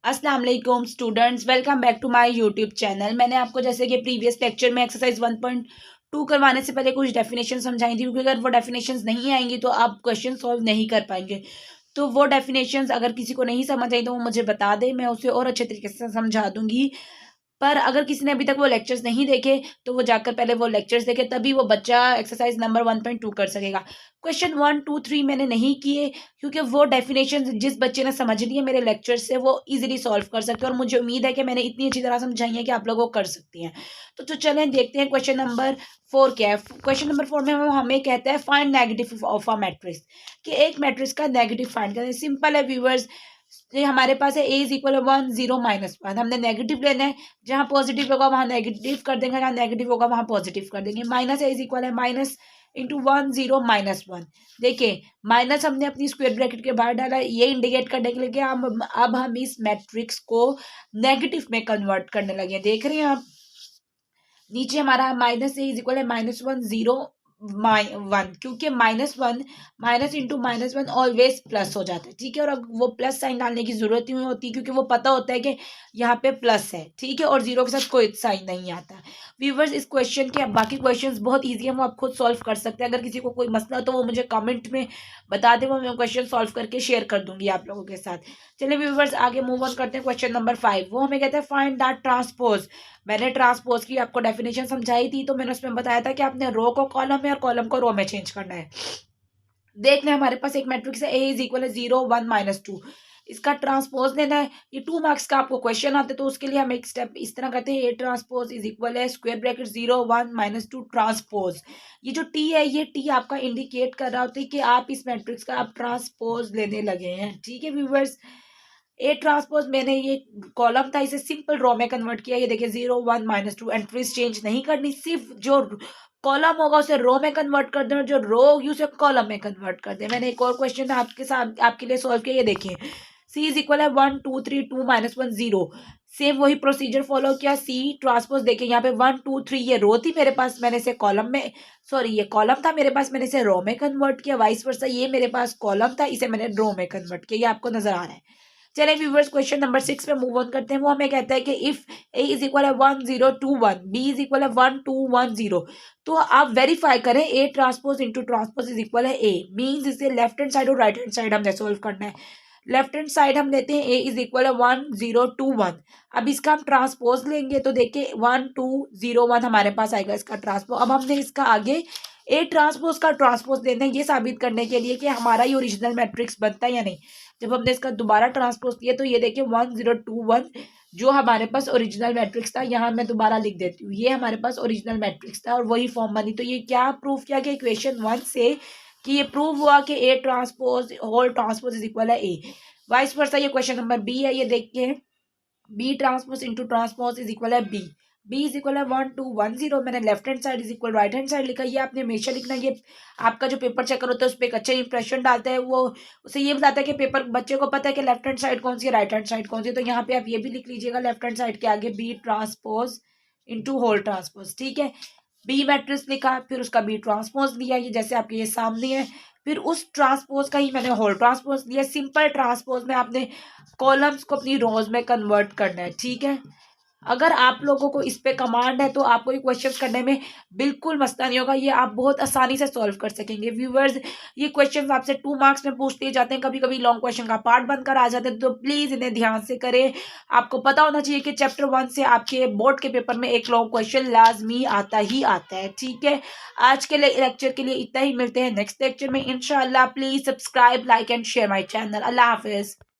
अस्सलाम वालेकुम students, welcome back to my YouTube channel. मैंने आपको जैसे कि प्रीवियस लेक्चर में एक्सरसाइज 1.2 करवाने से पहले कुछ डेफिनेशन समझाई थी, क्योंकि अगर वो डेफिनेशंस नहीं आएंगी तो आप क्वेश्चन सॉल्व नहीं कर पाएंगे। तो वो डेफिनेशंस अगर किसी को नहीं समझ आई तो वो मुझे बता दे, मैं उसे और अच्छे तरीके से समझा दूंगी। पर अगर किसी ने अभी तक वो लेक्चर्स नहीं देखे तो वो जाकर पहले वो लेक्चर्स देखे, तभी वो बच्चा एक्सरसाइज नंबर 1.2 कर सकेगा। क्वेश्चन 1, 2, 3 मैंने नहीं किए, क्योंकि वो डेफिनेशन जिस बच्चे ने समझ ली है मेरे लेक्चर से वो इजीली सॉल्व कर सकते हैं, और मुझे उम्मीद है कि मैंने इतनी अच्छी तरह समझाई है कि आप लोग वो कर सकती हैं। तो चलें देखते हैं क्वेश्चन नंबर 4 क्या है। क्वेश्चन नंबर 4 में हमें कहता है find negative of a matrix, कि एक मैट्रिक्स का नेगेटिव फाइंड करें। सिंपल है व्यूअर्स, ये हमारे पास है ए इज इक्वल 1, 0, -1। हमने नेगेटिव लेना है, जहाँ पॉजिटिव होगा वहाँ नेगेटिव कर देंगे, जहाँ नेगेटिव होगा वहाँ पॉजिटिव कर देंगे। माइनस ए इज इक्वल है माइनस इंटू 1, 0, -1। देखिए माइनस हमने अपनी स्क्वायर ब्रैकेट के बाहर डाला, ये इंडिकेट करने के लिए कि अब हम इस मैट्रिक्स को नेगेटिव में कन्वर्ट करने लगे। देख रहे हैं आप, नीचे हमारा माइनस ए इज इक्वल है -1, 0, 1, क्योंकि -1 माइनस इंटू -1 ऑलवेज प्लस हो जाता है। ठीक है, और अब वो प्लस साइन डालने की जरूरत ही नहीं होती, क्योंकि वो पता होता है कि यहाँ पे प्लस है। ठीक है, और जीरो के साथ कोई साइन नहीं आता। व्यूवर्स, इस क्वेश्चन के बाकी क्वेश्चंस बहुत ईजी है, वो आप खुद सॉल्व कर सकते हैं। अगर किसी को कोई मसला हो तो वो मुझे कमेंट में बता दे, वो मैं क्वेश्चन सॉल्व करके शेयर कर दूंगी आप लोगों के साथ। चलिए व्यूवर्स, आगे मूव ऑन करते हैं। क्वेश्चन नंबर 5 वो हमें कहते हैं फाइंड द ट्रांसपोज। मैंने ट्रांसपोज की आपको डेफिनेशन समझाई थी, तो मैंने उसमें बताया था कि आपने रो को कॉलम में और कॉलम को रो में चेंज करना है। देख लें, हमारे पास एक मैट्रिक्स है ए इज इक्वल है 0, 1, -2। इसका ट्रांसपोज लेना है। ये 2 मार्क्स का आपको क्वेश्चन आते, तो उसके लिए हम एक स्टेप इस तरह करते हैं, ए ट्रांसपोज इज इक्वल है स्क्वायर ब्रैकेट 0, 1, -2 ट्रांसपोज। ये जो टी है, ये टी आपका इंडिकेट कर रहा होता है कि आप इस मैट्रिक्स का आप ट्रांसपोज लेने लगे हैं। ठीक है व्यूवर्स, ए ट्रांसपोज मैंने ये कॉलम था इसे सिंपल रो में कन्वर्ट किया। ये देखिए 0, 1, -2, एंट्रीज चेंज नहीं करनी, सिर्फ जो कॉलम होगा उसे रो में कन्वर्ट कर दें और जो रो होगी उसे कॉलम में कन्वर्ट कर दें। मैंने एक और क्वेश्चन आपके साथ आपके लिए सॉल्व किया, ये देखिए सी इज इक्वल है 1, 2, 3, 2, -1, 0। सेम वही प्रोसीजर फॉलो किया। सी ट्रांसपोज देखिए यहाँ पे 1, 2, 3 ये रो थी मेरे पास, मैंने इसे कॉलम में, सॉरी ये कॉलम था मेरे पास, मैंने इसे रो में कन्वर्ट किया। वाइस वर्सा, ये मेरे पास कॉलम था, इसे मैंने रो में कन्वर्ट किया। ये आपको नजर आ रहा है। चले व्यूवर्स, क्वेश्चन नंबर 6 पे मूव ऑन करते हैं। वो हमें कहता है कि इफ ए इज इक्वल है 1, 0, 2, 1, बी इज इक्वल है 1, 2, 1, 0, तो आप वेरीफाई करें A transpose into transpose is equal है ए। मीन्स इसे लेफ्ट हैंड साइड और राइट हैंड साइड हमने सोल्व करना है। लेफ्ट हैंड साइड हम लेते हैं ए इज इक्वल है 1, 0, 2, 1। अब इसका हम ट्रांसपोज लेंगे तो देखिए 1, 2, 0, 1 हमारे पास आएगा इसका ट्रांसपोज। अब हमने इसका आगे ए ट्रांसपोज का ट्रांसपोज लेना है, ये साबित करने के लिए कि हमारा ही ओरिजिनल मैट्रिक्स बनता है या नहीं। जब हमने इसका दोबारा ट्रांसपोज किया तो ये देखिए 1, 0, 2, 1 जो हमारे पास ओरिजिनल मैट्रिक्स था, यहाँ मैं दोबारा लिख देती हूँ, ये हमारे पास ओरिजिनल मैट्रिक्स था और वही फॉर्म बनी। तो ये क्या प्रूफ किया गया इक्वेशन 1 से, कि ये प्रूव हुआ कि A transpose whole transpose is equal है ए। वाइस वर्सा, ये क्वेश्चन नंबर बी है, ये देखिए B transpose into transpose is equal है बी। बी इज इक्वल है 1, 2, 1, 0। मैंने left hand side is equal right hand side लिखा। ये आपने हमेशा लिखना, ये आपका जो पेपर चेकर होता है उस पर एक अच्छा इंप्रेशन डालता है। वो उसे ये बताता है कि पेपर बच्चे को पता है कि लेफ्ट हैंड साइड कौन सी है, राइट हैंड साइड कौन सी है। तो यहाँ पे आप ये भी लिख लीजिएगा लेफ्ट हैंड साइड के आगे B transpose into whole transpose. ठीक है, बी मैट्रिक्स लिखा, फिर उसका बी ट्रांसपोज लिया, ये जैसे आपके ये सामने है। फिर उस ट्रांसपोज का ही मैंने होल ट्रांसपोज लिया। सिंपल ट्रांसपोज में आपने कॉलम्स को अपनी रोज में कन्वर्ट करना है। ठीक है, अगर आप लोगों को इस पे कमांड है तो आपको ये क्वेश्चंस करने में बिल्कुल मसला नहीं होगा, ये आप बहुत आसानी से सॉल्व कर सकेंगे। व्यूवर्स, ये क्वेश्चंस आपसे 2 मार्क्स में पूछ दिए जाते हैं, कभी कभी लॉन्ग क्वेश्चन का पार्ट बनकर आ जाते हैं, तो प्लीज इन्हें ध्यान से करें। आपको पता होना चाहिए कि चैप्टर 1 से आपके बोर्ड के पेपर में एक लॉन्ग क्वेश्चन लाजमी आता ही आता है। ठीक है, आज के लेक्चर के लिए इतना ही, मिलते हैं नेक्स्ट लेक्चर में इंशाल्लाह। Please subscribe, like and share my channel. Allah Hafiz.